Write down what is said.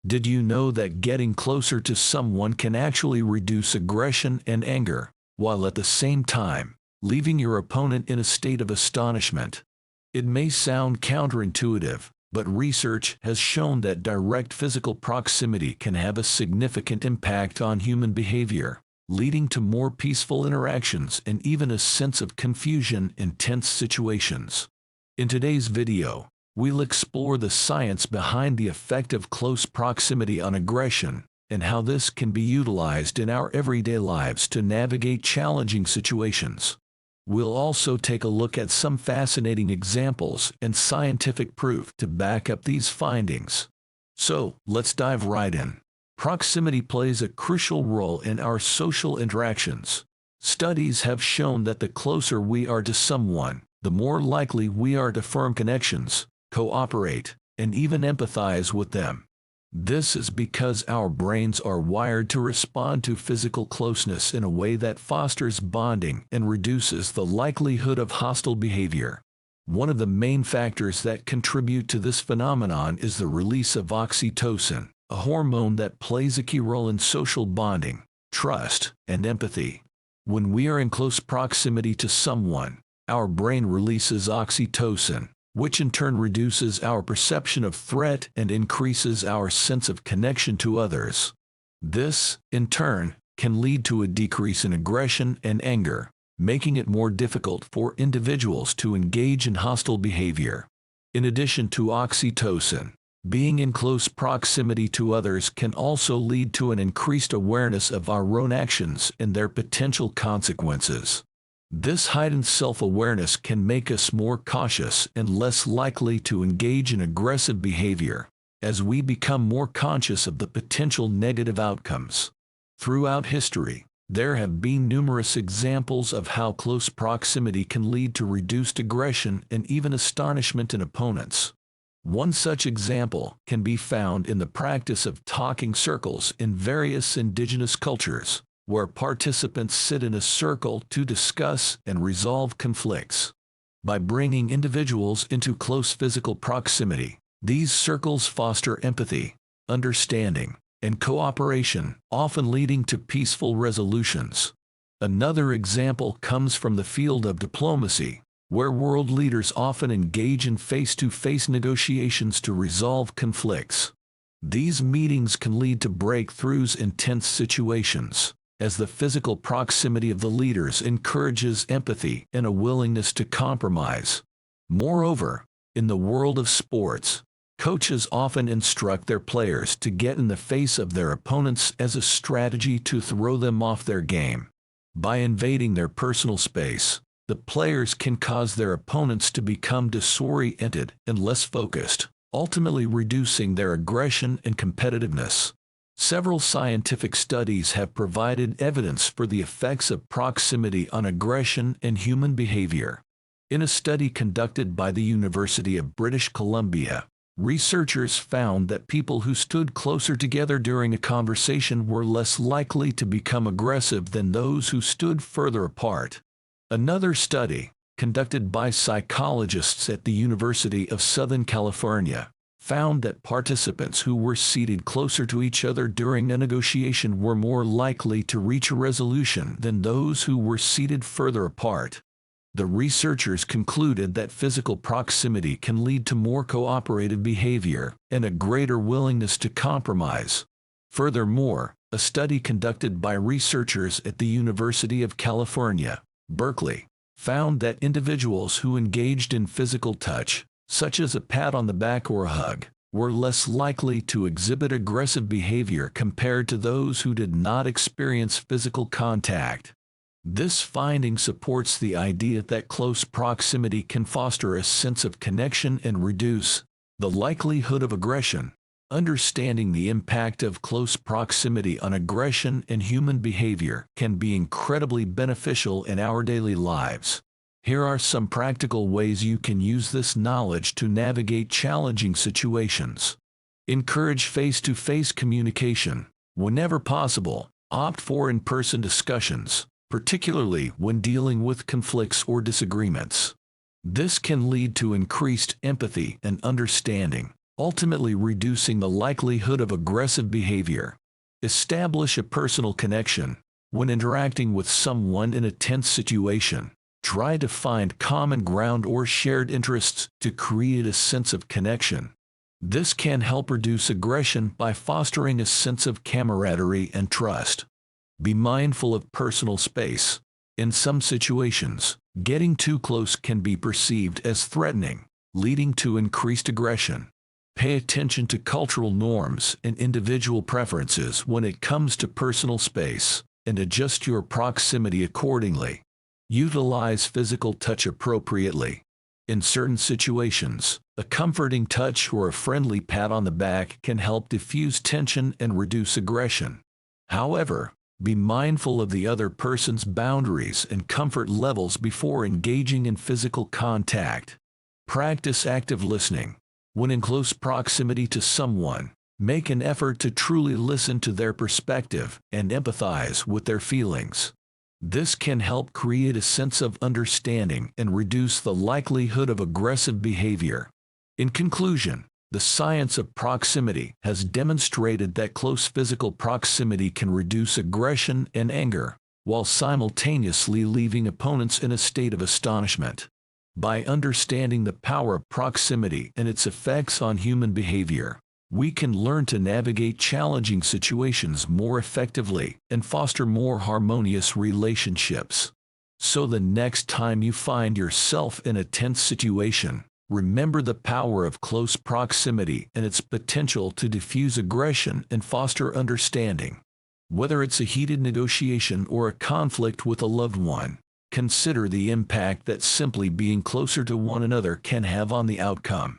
Did you know that getting closer to someone can actually reduce aggression and anger, while at the same time leaving your opponent in a state of astonishment? It may sound counterintuitive, but research has shown that direct physical proximity can have a significant impact on human behavior, leading to more peaceful interactions and even a sense of confusion in tense situations. In today's video, we'll explore the science behind the effect of close proximity on aggression and how this can be utilized in our everyday lives to navigate challenging situations. We'll also take a look at some fascinating examples and scientific proof to back up these findings. So, let's dive right in. Proximity plays a crucial role in our social interactions. Studies have shown that the closer we are to someone, the more likely we are to form connections, cooperate, and even empathize with them. This is because our brains are wired to respond to physical closeness in a way that fosters bonding and reduces the likelihood of hostile behavior. One of the main factors that contribute to this phenomenon is the release of oxytocin, a hormone that plays a key role in social bonding, trust, and empathy. When we are in close proximity to someone, our brain releases oxytocin, which in turn reduces our perception of threat and increases our sense of connection to others. This, in turn, can lead to a decrease in aggression and anger, making it more difficult for individuals to engage in hostile behavior. In addition to oxytocin, being in close proximity to others can also lead to an increased awareness of our own actions and their potential consequences. This heightened self-awareness can make us more cautious and less likely to engage in aggressive behavior, as we become more conscious of the potential negative outcomes. Throughout history, there have been numerous examples of how close proximity can lead to reduced aggression and even astonishment in opponents. One such example can be found in the practice of talking circles in various indigenous cultures, where participants sit in a circle to discuss and resolve conflicts. By bringing individuals into close physical proximity, these circles foster empathy, understanding, and cooperation, often leading to peaceful resolutions. Another example comes from the field of diplomacy, where world leaders often engage in face-to-face negotiations to resolve conflicts. These meetings can lead to breakthroughs in tense situations, as the physical proximity of the leaders encourages empathy and a willingness to compromise. Moreover, in the world of sports, coaches often instruct their players to get in the face of their opponents as a strategy to throw them off their game. By invading their personal space, the players can cause their opponents to become disoriented and less focused, ultimately reducing their aggression and competitiveness. Several scientific studies have provided evidence for the effects of proximity on aggression and human behavior. In a study conducted by the University of British Columbia, researchers found that people who stood closer together during a conversation were less likely to become aggressive than those who stood further apart. Another study, conducted by psychologists at the University of Southern California, found that participants who were seated closer to each other during a negotiation were more likely to reach a resolution than those who were seated further apart. The researchers concluded that physical proximity can lead to more cooperative behavior and a greater willingness to compromise. Furthermore, a study conducted by researchers at the University of California, Berkeley, found that individuals who engaged in physical touch, such as a pat on the back or a hug, were less likely to exhibit aggressive behavior compared to those who did not experience physical contact. This finding supports the idea that close proximity can foster a sense of connection and reduce the likelihood of aggression. Understanding the impact of close proximity on aggression and human behavior can be incredibly beneficial in our daily lives. Here are some practical ways you can use this knowledge to navigate challenging situations. Encourage face-to-face communication. Whenever possible, opt for in-person discussions, particularly when dealing with conflicts or disagreements. This can lead to increased empathy and understanding, ultimately reducing the likelihood of aggressive behavior. Establish a personal connection. When interacting with someone in a tense situation, try to find common ground or shared interests to create a sense of connection. This can help reduce aggression by fostering a sense of camaraderie and trust. Be mindful of personal space. In some situations, getting too close can be perceived as threatening, leading to increased aggression. Pay attention to cultural norms and individual preferences when it comes to personal space, and adjust your proximity accordingly. Utilize physical touch appropriately. In certain situations, a comforting touch or a friendly pat on the back can help diffuse tension and reduce aggression. However, be mindful of the other person's boundaries and comfort levels before engaging in physical contact. Practice active listening. When in close proximity to someone, make an effort to truly listen to their perspective and empathize with their feelings. This can help create a sense of understanding and reduce the likelihood of aggressive behavior. In conclusion, the science of proximity has demonstrated that close physical proximity can reduce aggression and anger, while simultaneously leaving opponents in a state of astonishment. By understanding the power of proximity and its effects on human behavior, we can learn to navigate challenging situations more effectively and foster more harmonious relationships. So the next time you find yourself in a tense situation, remember the power of close proximity and its potential to diffuse aggression and foster understanding. Whether it's a heated negotiation or a conflict with a loved one, consider the impact that simply being closer to one another can have on the outcome.